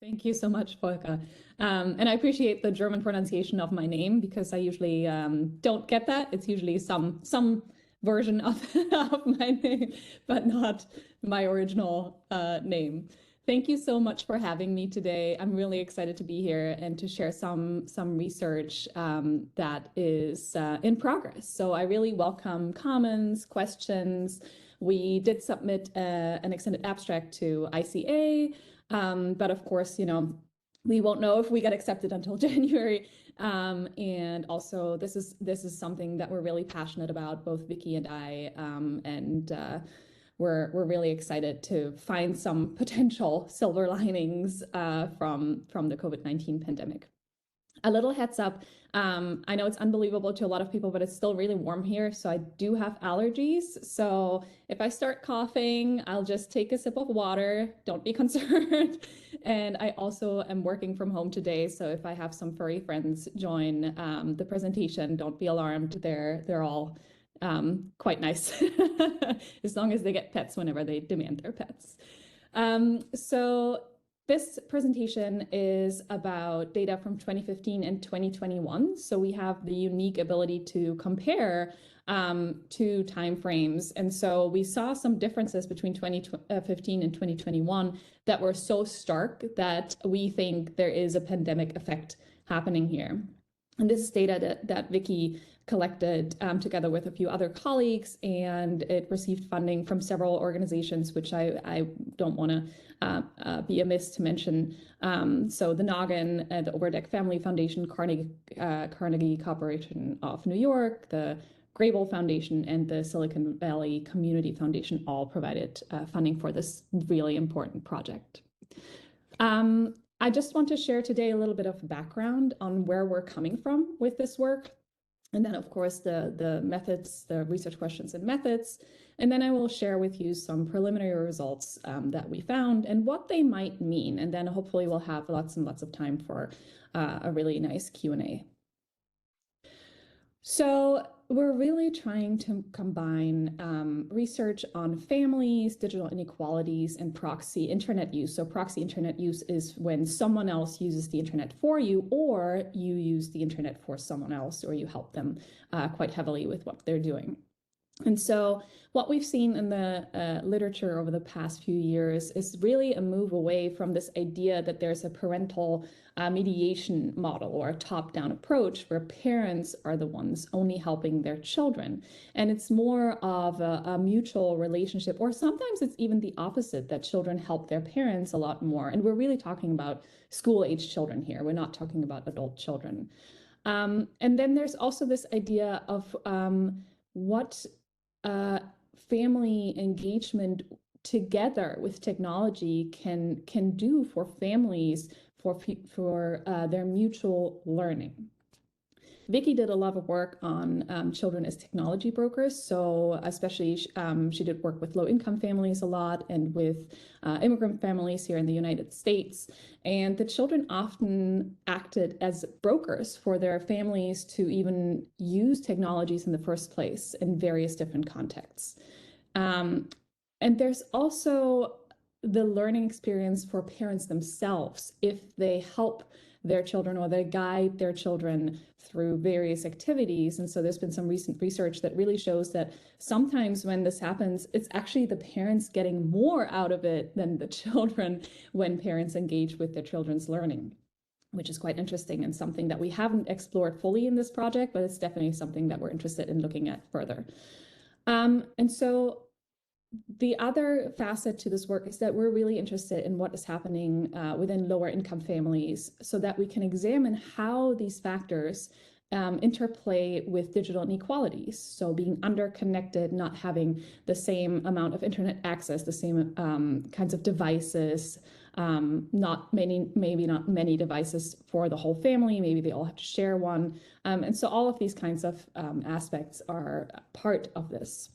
Thank you so much, Volker. And I appreciate the German pronunciation of my name because I usually don't get that. It's usually some version of, of my name, but not my original name. Thank you so much for having me today. I'm really excited to be here and to share some research that is in progress. So I really welcome comments, questions. We did submit an extended abstract to ICA. But of course, we won't know if we get accepted until January. And also, this is something that we're really passionate about, both Vikki and I, and we're really excited to find some potential silver linings from the COVID-19 pandemic. A little heads up, I know it's unbelievable to a lot of people, but it's still really warm here. So I do have allergies. So if I start coughing, I'll just take a sip of water. Don't be concerned. And I also am working from home today. So if I have some furry friends join the presentation, don't be alarmed. They're all quite nice, as long as they get pets whenever they demand their pets. So this presentation is about data from 2015 and 2021. So we have the unique ability to compare two timeframes. And so we saw some differences between 2015 and 2021 that were so stark that we think there is a pandemic effect happening here. And this is data that Vikki collected together with a few other colleagues, and it received funding from several organizations, which I don't want to be amiss to mention. So the Noggin, the Overdeck Family Foundation, Carnegie Corporation of New York, the Grable Foundation, and the Silicon Valley Community Foundation all provided funding for this really important project. I just want to share today a little bit of background on where we're coming from with this work. And then, of course, the methods, the research questions and methods. And then I will share with you some preliminary results that we found and what they might mean. And then hopefully we'll have lots and lots of time for a really nice Q&A. So we're really trying to combine research on families, digital inequalities, and proxy internet use. So proxy internet use is when someone else uses the internet for you, or you use the internet for someone else, or you help them quite heavily with what they're doing. And so what we've seen in the literature over the past few years is really a move away from this idea that there's a parental mediation model or a top-down approach where parents are the ones only helping their children. And it's more of a mutual relationship, or sometimes it's even the opposite, that children help their parents a lot more. And we're really talking about school-age children here. We're not talking about adult children. And then there's also this idea of what family engagement together with technology can do for families for their mutual learning. Vikki did a lot of work on children as technology brokers. So especially she did work with low-income families a lot and with immigrant families here in the United States. And the children often acted as brokers for their families to even use technologies in the first place in various different contexts. And there's also the learning experience for parents themselves if they help their children or they guide their children through various activities. And so there's been some recent research that really shows that sometimes when this happens, it's actually the parents getting more out of it than the children when parents engage with their children's learning, which is quite interesting and something that we haven't explored fully in this project, but it's definitely something that we're interested in looking at further. And so the other facet to this work is that we're really interested in what is happening within lower income families so that we can examine how these factors interplay with digital inequalities. So being underconnected, not having the same amount of internet access, the same kinds of devices, maybe not many devices for the whole family, maybe they all have to share one. And so all of these kinds of aspects are part of this.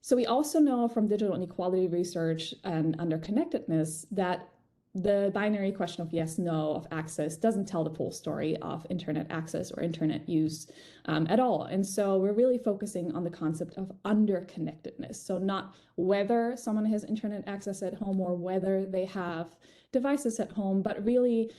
So we also know from digital inequality research and underconnectedness that the binary question of yes, no, of access doesn't tell the full story of internet access or internet use at all. And so we're really focusing on the concept of underconnectedness. So not whether someone has internet access at home or whether they have devices at home, but really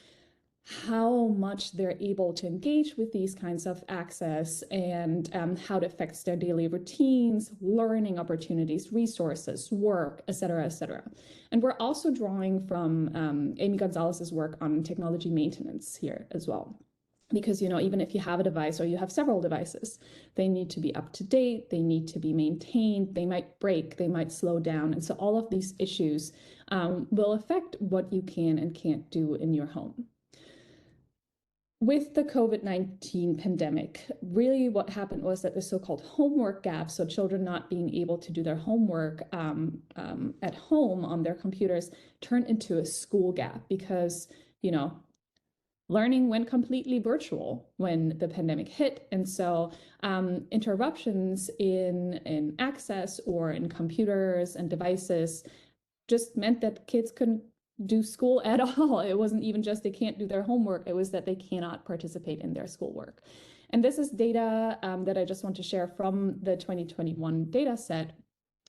how much they're able to engage with these kinds of access and how it affects their daily routines, learning opportunities, resources, work, et cetera, et cetera. And we're also drawing from Amy Gonzalez's work on technology maintenance here as well. Because, you know, even if you have a device or you have several devices, they need to be up to date, they need to be maintained, they might break, they might slow down. And so all of these issues will affect what you can and can't do in your home. With the COVID-19 pandemic, really what happened was that the so-called homework gap, so children not being able to do their homework at home on their computers, turned into a school gap because, you know, learning went completely virtual when the pandemic hit. And so interruptions in access or in computers and devices just meant that kids couldn't do school at all. It wasn't even just they can't do their homework, it was that they cannot participate in their schoolwork. And this is data that I just want to share from the 2021 data set,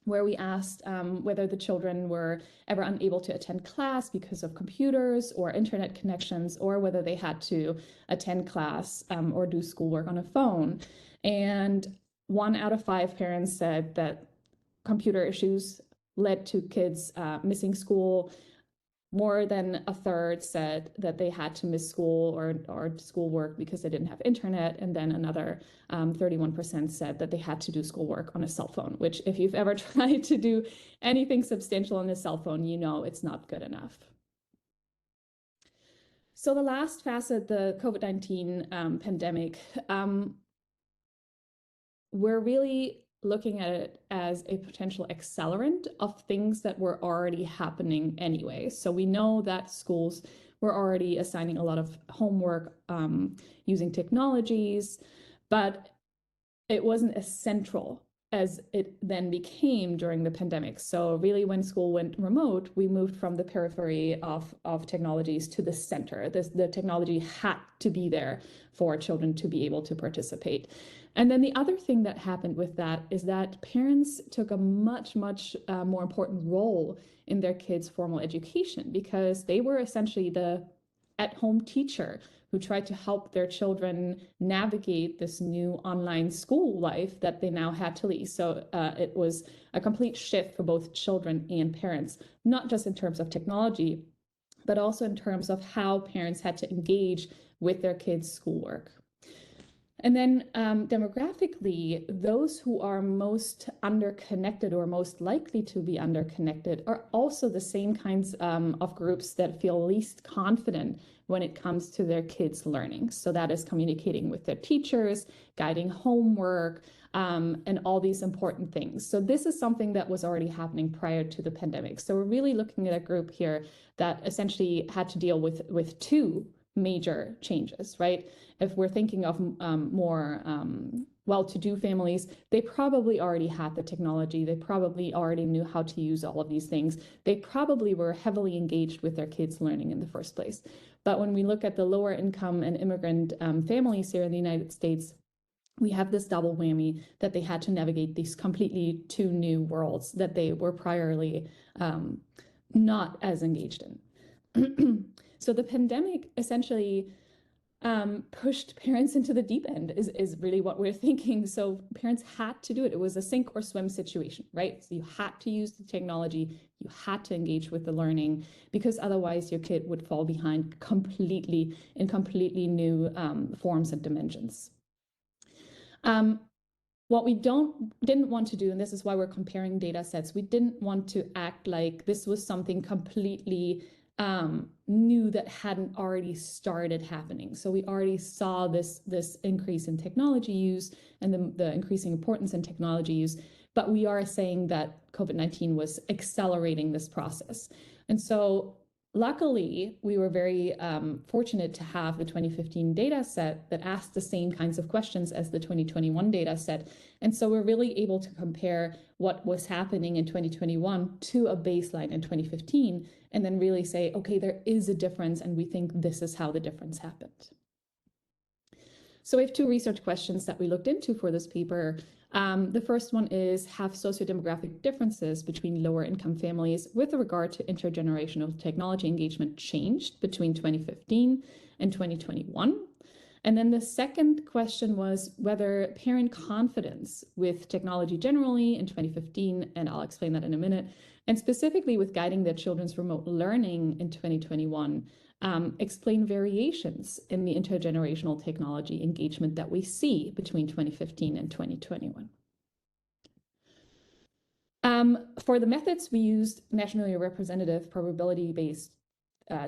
where we asked whether the children were ever unable to attend class because of computers or internet connections, or whether they had to attend class or do schoolwork on a phone. And 1 out of 5 parents said that computer issues led to kids missing school. More than a third said that they had to miss school or schoolwork because they didn't have internet. And then another 31% said that they had to do schoolwork on a cell phone, which if you've ever tried to do anything substantial on a cell phone, you know it's not good enough. So the last facet, the COVID-19 pandemic, we're really looking at it as a potential accelerant of things that were already happening anyway. So we know that schools were already assigning a lot of homework using technologies, but it wasn't as central as it then became during the pandemic. So really when school went remote, we moved from the periphery of technologies to the center. The technology had to be there for children to be able to participate. And then the other thing that happened with that is that parents took a much more important role in their kids' formal education, because they were essentially the at-home teacher who tried to help their children navigate this new online school life that they now had to leave. So it was a complete shift for both children and parents, not just in terms of technology, but also in terms of how parents had to engage with their kids' schoolwork. And then demographically, those who are most underconnected or most likely to be underconnected are also the same kinds of groups that feel least confident when it comes to their kids' learning. So that is communicating with their teachers, guiding homework, and all these important things. So this is something that was already happening prior to the pandemic. So we're really looking at a group here that essentially had to deal with 2 major changes, right? If we're thinking of more well-to-do families, they probably already had the technology. They probably already knew how to use all of these things. They probably were heavily engaged with their kids' learning in the first place. But when we look at the lower income and immigrant families here in the United States, we have this double whammy that they had to navigate these completely 2 new worlds that they were priorly not as engaged in. So the pandemic essentially pushed parents into the deep end is really what we're thinking. So parents had to do it. It was a sink or swim situation, right? So you had to use the technology, you had to engage with the learning, because otherwise your kid would fall behind completely in completely new forms and dimensions. What we didn't want to do, and this is why we're comparing data sets, we didn't want to act like this was something completely new that hadn't already started happening. So we already saw this increase in technology use and the increasing importance in technology use, but we are saying that COVID-19 was accelerating this process. And so Luckily, we were very fortunate to have the 2015 data set that asked the same kinds of questions as the 2021 data set. And so we're really able to compare what was happening in 2021 to a baseline in 2015, and then really say, okay, there is a difference, and we think this is how the difference happened. So we have two research questions that we looked into for this paper. The first one is, have socio-demographic differences between lower income families with regard to intergenerational technology engagement changed between 2015 and 2021? And then the second question was whether parent confidence with technology generally in 2015, and I'll explain that in a minute, and specifically with guiding their children's remote learning in 2021, explain variations in the intergenerational technology engagement that we see between 2015 and 2021. For the methods, we used nationally representative probability-based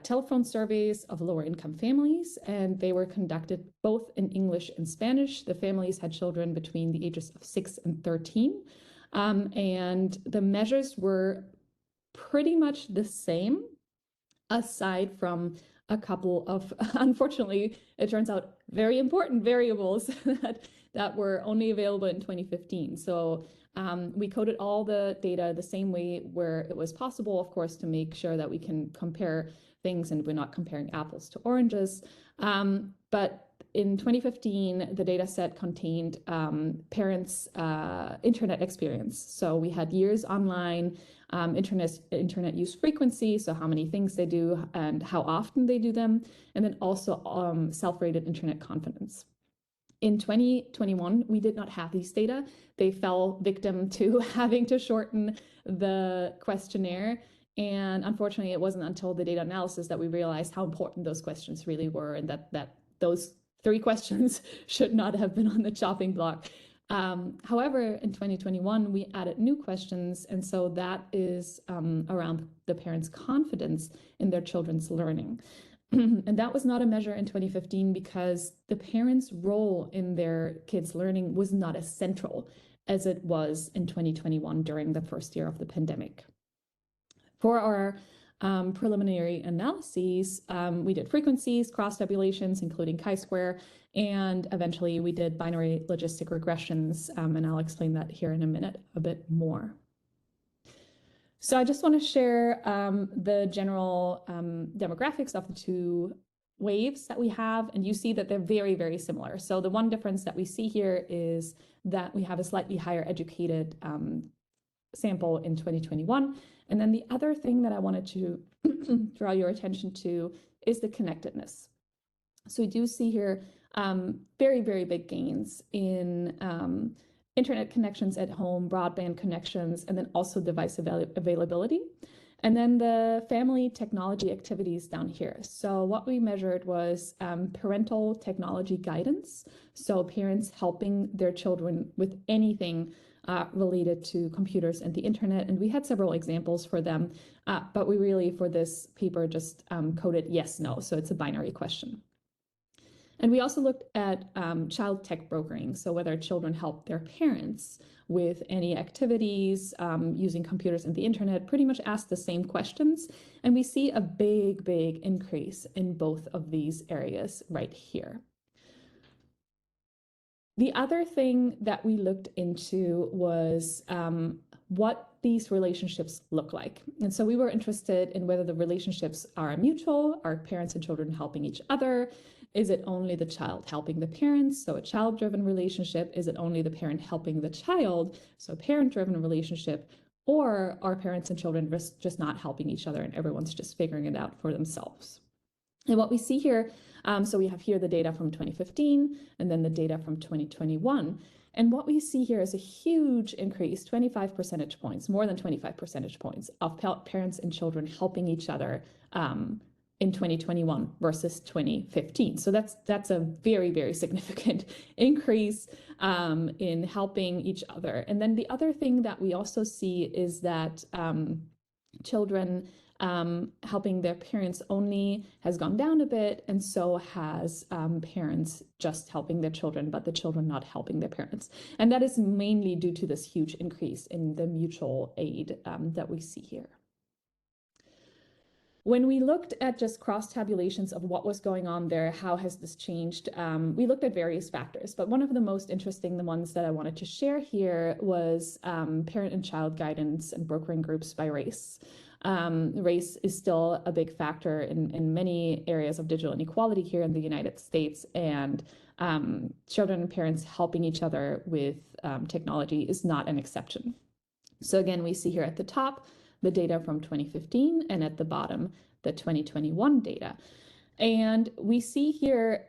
telephone surveys of lower income families, and they were conducted both in English and Spanish. The families had children between the ages of 6 and 13, and the measures were pretty much the same, aside from a couple of, unfortunately, it turns out, very important variables that were only available in 2015. So we coded all the data the same way where it was possible, of course, to make sure that we can compare things and we're not comparing apples to oranges. But in 2015, the data set contained parents' internet experience. So we had years online, internet use frequency, so how many things they do and how often they do them, and then also self-rated internet confidence. In 2021, we did not have these data. They fell victim to having to shorten the questionnaire. And unfortunately, it wasn't until the data analysis that we realized how important those questions really were, and that those 3 questions should not have been on the chopping block. However, in 2021, we added new questions, and so that is around the parents' confidence in their children's learning. And that was not a measure in 2015 because the parents' role in their kids' learning was not as central as it was in 2021 during the first year of the pandemic. For our preliminary analyses, we did frequencies, cross-tabulations, including chi-square, and eventually we did binary logistic regressions, and I'll explain that here in a minute a bit more. So I just want to share the general demographics of the 2 waves that we have, and you see that they're very, very similar. So the one difference that we see here is that we have a slightly higher educated sample in 2021. And then the other thing that I wanted to draw your attention to is the connectedness. So we do see here very, very big gains in internet connections at home, broadband connections, and then also device availability. And then the family technology activities down here. So what we measured was parental technology guidance. So parents helping their children with anything related to computers and the internet. And we had several examples for them, but we really, for this paper, just coded yes, no. So it's a binary question. And we also looked at child tech brokering, so whether children help their parents with any activities using computers and the internet, pretty much asked the same questions. And we see a big, big increase in both of these areas right here. The other thing that we looked into was what these relationships look like. And so we were interested in whether the relationships are mutual, are parents and children helping each other? Is it only the child helping the parents? So a child-driven relationship. Is it only the parent helping the child? So a parent-driven relationship. Or are parents and children just not helping each other and everyone's just figuring it out for themselves? And what we see here, so we have here the data from 2015 and then the data from 2021. And what we see here is a huge increase, 25 percentage points, more than 25 percentage points of parents and children helping each other in 2021 versus 2015. So that's a very, very significant increase in helping each other. And then the other thing that we also see is that children helping their parents only has gone down a bit, and so has parents just helping their children, but the children not helping their parents. And that is mainly due to this huge increase in the mutual aid that we see here. When we looked at just cross tabulations of what was going on there, how has this changed? We looked at various factors, but one of the most interesting, the ones that I wanted to share here, was parent and child guidance and brokering groups by race. Race is still a big factor in many areas of digital inequality here in the United States, and children and parents helping each other with technology is not an exception. So again, we see here at the top the data from 2015, and at the bottom, the 2021 data. And we see here,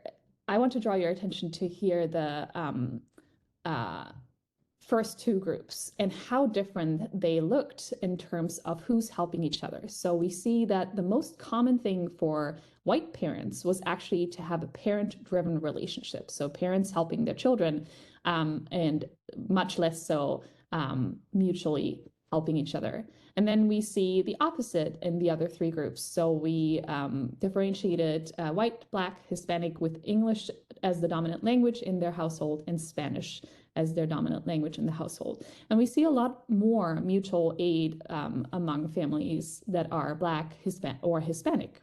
I want to draw your attention to here the first two groups and how different they looked in terms of who's helping each other. So we see that the most common thing for white parents was actually to have a parent-driven relationship. So parents helping their children, and much less so mutually helping each other. And then we see the opposite in the other three groups. So we differentiated white, Black, Hispanic with English as the dominant language in their household and Spanish as their dominant language in the household. And we see a lot more mutual aid among families that are Black, or Hispanic.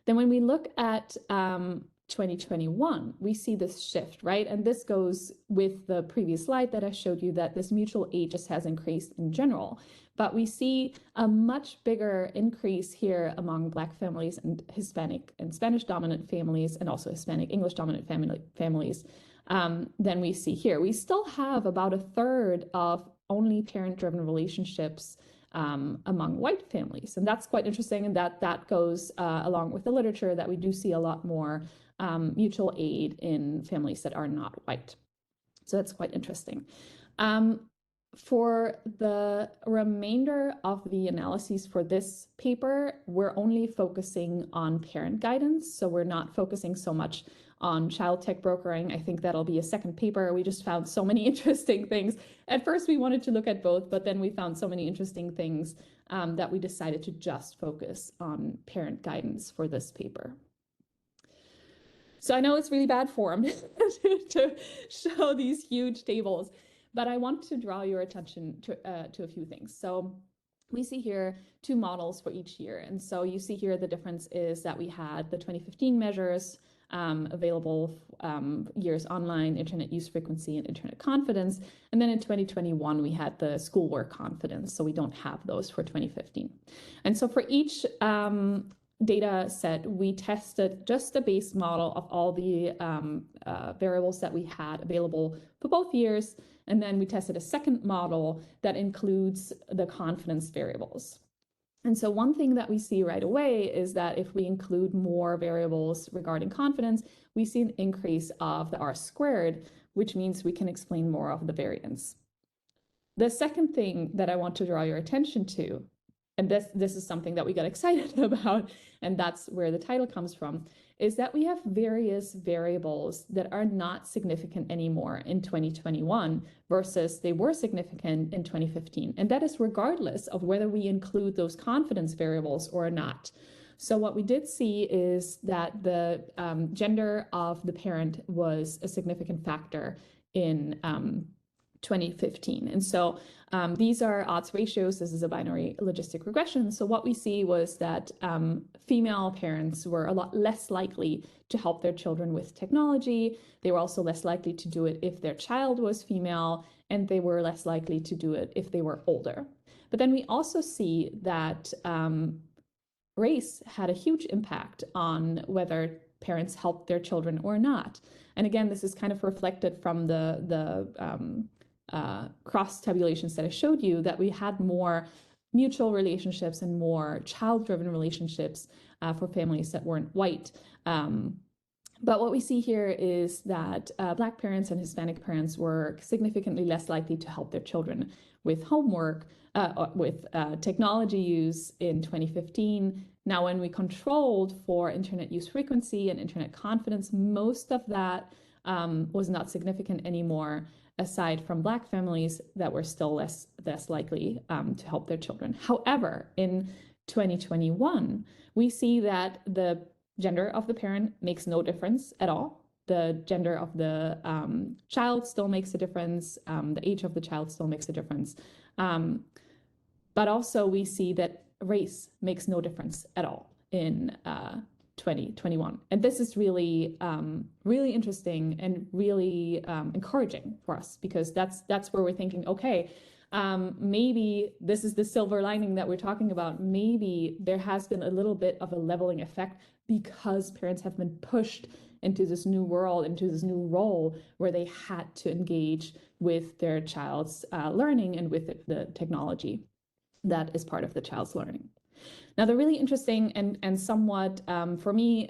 Then when we look at 2021, we see this shift, right? And this goes with the previous slide that I showed you, that this mutual aid just has increased in general. But we see a much bigger increase here among Black families and Hispanic and Spanish dominant families, and also Hispanic English dominant families than we see here. We still have about a third of only parent-driven relationships among white families. And that's quite interesting, and that goes along with the literature that we do see a lot more mutual aid in families that are not white. So that's quite interesting. For the remainder of the analyses for this paper, we're only focusing on parent guidance. So we're not focusing so much on child tech brokering. I think that'll be a second paper. We just found so many interesting things. At first, we wanted to look at both, but then we found so many interesting things that we decided to just focus on parent guidance for this paper. So I know it's really bad form to show these huge tables, but I want to draw your attention to a few things. So we see here two models for each year. And so you see here the difference is that we had the 2015 measures available years online, internet use frequency, and internet confidence. And then in 2021, we had the schoolwork confidence. So we don't have those for 2015. And so for each data set, we tested just the base model of all the variables that we had available for both years. And then we tested a second model that includes the confidence variables. And so one thing that we see right away is that if we include more variables regarding confidence, we see an increase of the R-squared, which means we can explain more of the variance. The second thing that I want to draw your attention to, and this is something that we got excited about, and that's where the title comes from, is that we have various variables that are not significant anymore in 2021 versus they were significant in 2015. And that is regardless of whether we include those confidence variables or not. So what we did see is that the gender of the parent was a significant factor in 2015. And so these are odds ratios. This is a binary logistic regression. So what we see was that female parents were a lot less likely to help their children with technology. They were also less likely to do it if their child was female, and they were less likely to do it if they were older. But then we also see that race had a huge impact on whether parents helped their children or not. And again, this is kind of reflected from the cross tabulations that I showed you, that we had more mutual relationships and more child-driven relationships for families that weren't white. But what we see here is that Black parents and Hispanic parents were significantly less likely to help their children with homework, with technology use in 2015. Now, when we controlled for internet use frequency and internet confidence, most of that was not significant anymore, aside from Black families that were still less likely to help their children. However, in 2021, we see that the gender of the parent makes no difference at all. The gender of the child still makes a difference. The age of the child still makes a difference. But also we see that race makes no difference at all in 2021. And this is really, really interesting and really encouraging for us, because that's where we're thinking, okay, maybe this is the silver lining that we're talking about. Maybe there has been a little bit of a leveling effect because parents have been pushed into this new world, into this new role where they had to engage with their child's learning and with the technology that is part of the child's learning. Now, the really interesting and somewhat, for me,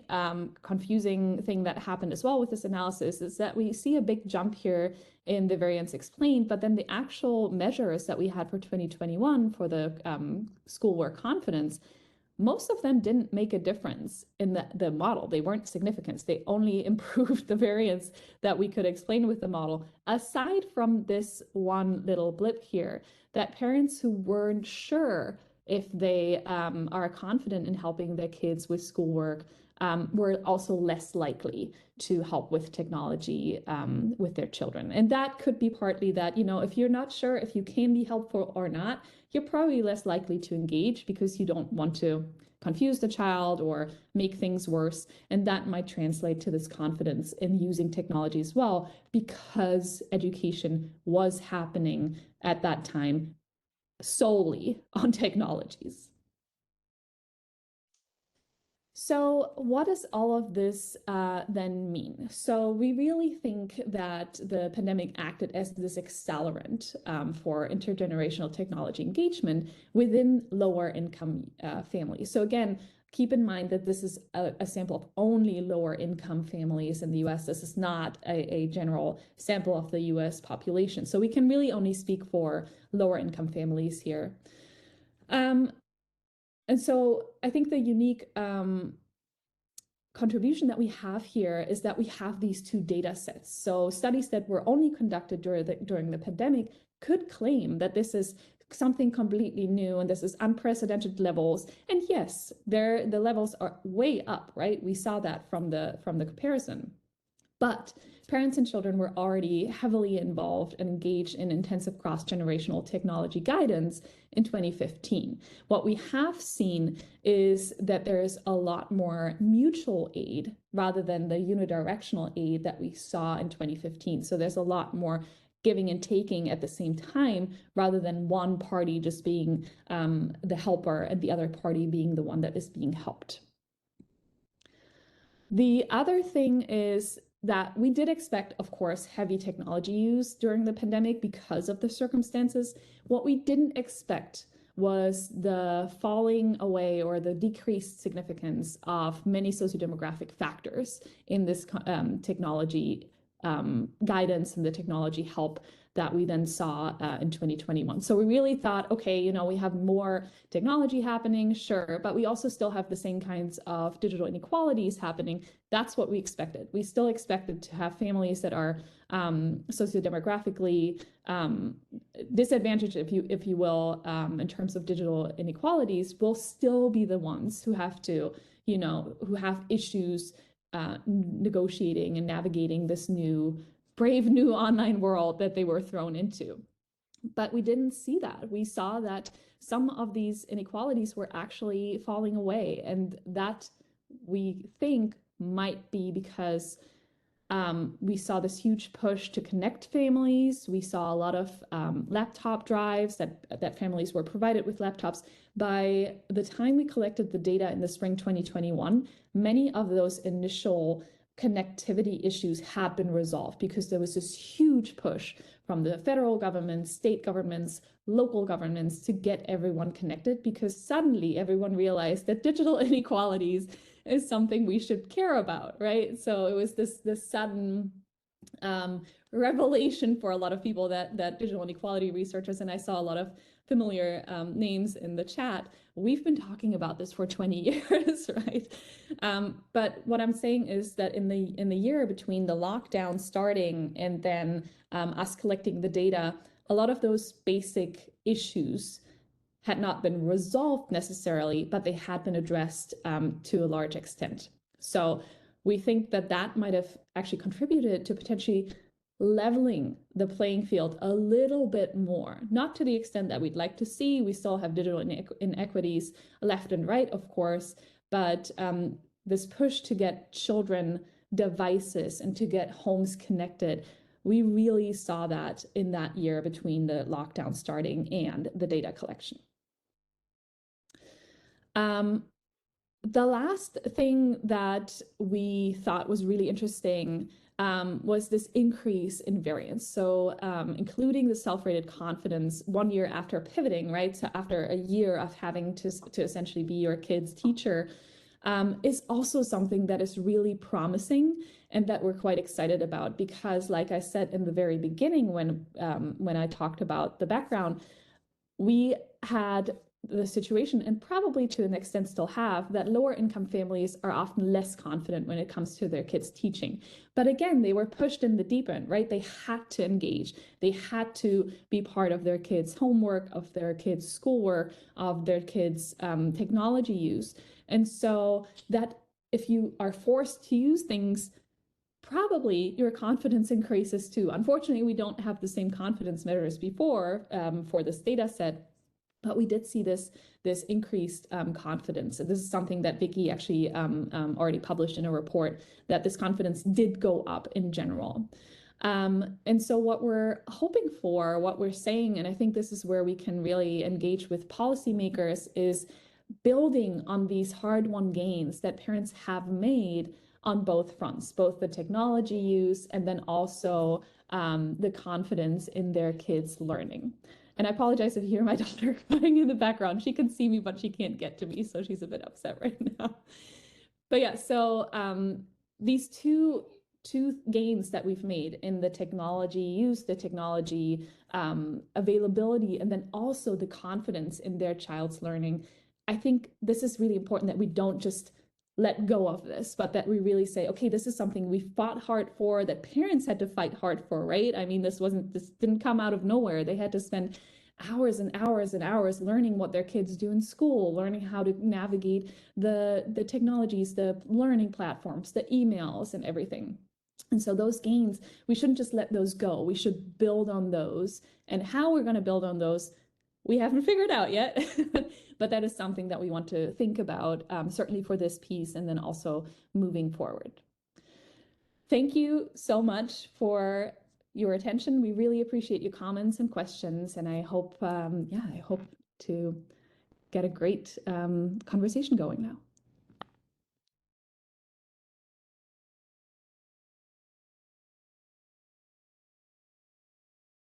confusing thing that happened as well with this analysis is that we see a big jump here in the variance explained, but then the actual measures that we had for 2021 for the schoolwork confidence, most of them didn't make a difference in the model. They weren't significant. They only improved the variance that we could explain with the model, aside from this one little blip here, that parents who weren't sure if they are confident in helping their kids with schoolwork were also less likely to help with technology with their children. And that could be partly that, if you're not sure if you can be helpful or not, you're probably less likely to engage because you don't want to confuse the child or make things worse. And that might translate to this confidence in using technology as well, because education was happening at that time solely on technologies. So what does all of this then mean? So we really think that the pandemic acted as this accelerant for intergenerational technology engagement within lower income families. So again, keep in mind that this is a sample of only lower income families in the US. This is not a general sample of the US population. So we can really only speak for lower income families here. And so I think the unique contribution that we have here is that we have these two data sets. So studies that were only conducted during the pandemic could claim that this is something completely new and this is unprecedented levels. And yes, the levels are way up, right? We saw that from the comparison. But parents and children were already heavily involved and engaged in intensive cross-generational technology guidance in 2015. What we have seen is that there is a lot more mutual aid rather than the unidirectional aid that we saw in 2015. So there's a lot more giving and taking at the same time, rather than one party just being the helper and the other party being the one that is being helped. The other thing is that we did expect, of course, heavy technology use during the pandemic because of the circumstances. What we didn't expect was the falling away or the decreased significance of many socio-demographic factors in this technology guidance and the technology help that we then saw in 2021. So we really thought, okay, we have more technology happening, sure, but we also still have the same kinds of digital inequalities happening. That's what we expected. We still expected to have families that are socio-demographically disadvantaged, if you will, in terms of digital inequalities, will still be the ones who have to, who have issues negotiating and navigating this brave new online world that they were thrown into. But we didn't see that. We saw that some of these inequalities were actually falling away, and that we think might be because we saw this huge push to connect families. We saw a lot of laptop drives that families were provided with laptops. By the time we collected the data in the spring 2021, many of those initial connectivity issues had been resolved because there was this huge push from the federal government, state governments, local governments to get everyone connected, because suddenly everyone realized that digital inequalities is something we should care about, right? So it was this sudden revelation for a lot of people that digital inequality researchers, and I saw a lot of familiar names in the chat, we've been talking about this for 20 years, right? But what I'm saying is that in the year between the lockdown starting and then us collecting the data, a lot of those basic issues had not been resolved necessarily, but they had been addressed to a large extent. So we think that might have actually contributed to potentially leveling the playing field a little bit more, not to the extent that we'd like to see. We still have digital inequities left and right, of course, but this push to get children devices and to get homes connected, we really saw that in that year between the lockdown starting and the data collection. The last thing that we thought was really interesting was this increase in variance. So including the self-rated confidence 1 year after pivoting, right? So after a year of having to essentially be your kid's teacher, is also something that is really promising and that we're quite excited about, because like I said in the very beginning when I talked about the background, we had the situation, and probably to an extent still have, that lower income families are often less confident when it comes to their kids' teaching. But again, they were pushed in the deep end, right? They had to engage. They had to be part of their kids' homework, of their kids' schoolwork, of their kids' technology use. And so that if you are forced to use things, probably your confidence increases too. Unfortunately, we don't have the same confidence measures before for this data set, but we did see this increased confidence. This is something that Vikki actually already published in a report, that this confidence did go up in general. And so what we're hoping for, what we're saying, and I think this is where we can really engage with policymakers, is building on these hard-won gains that parents have made on both fronts, both the technology use and then also the confidence in their kids' learning. And I apologize if you hear my daughter crying in the background. She can see me, but she can't get to me, so she's a bit upset right now. But yeah, so these two gains that we've made in the technology use, the technology availability, and then also the confidence in their child's learning, I think this is really important, that we don't just let go of this, but that we really say, okay, this is something we fought hard for, that parents had to fight hard for, right? I mean, this didn't come out of nowhere. They had to spend hours and hours and hours learning what their kids do in school, learning how to navigate the technologies, the learning platforms, the emails and everything. And so those gains, we shouldn't just let those go. We should build on those. And how we're going to build on those, we haven't figured out yet, but that is something that we want to think about, certainly for this piece and then also moving forward. Thank you so much for your attention. We really appreciate your comments and questions, and I hope, I hope to get a great conversation going now.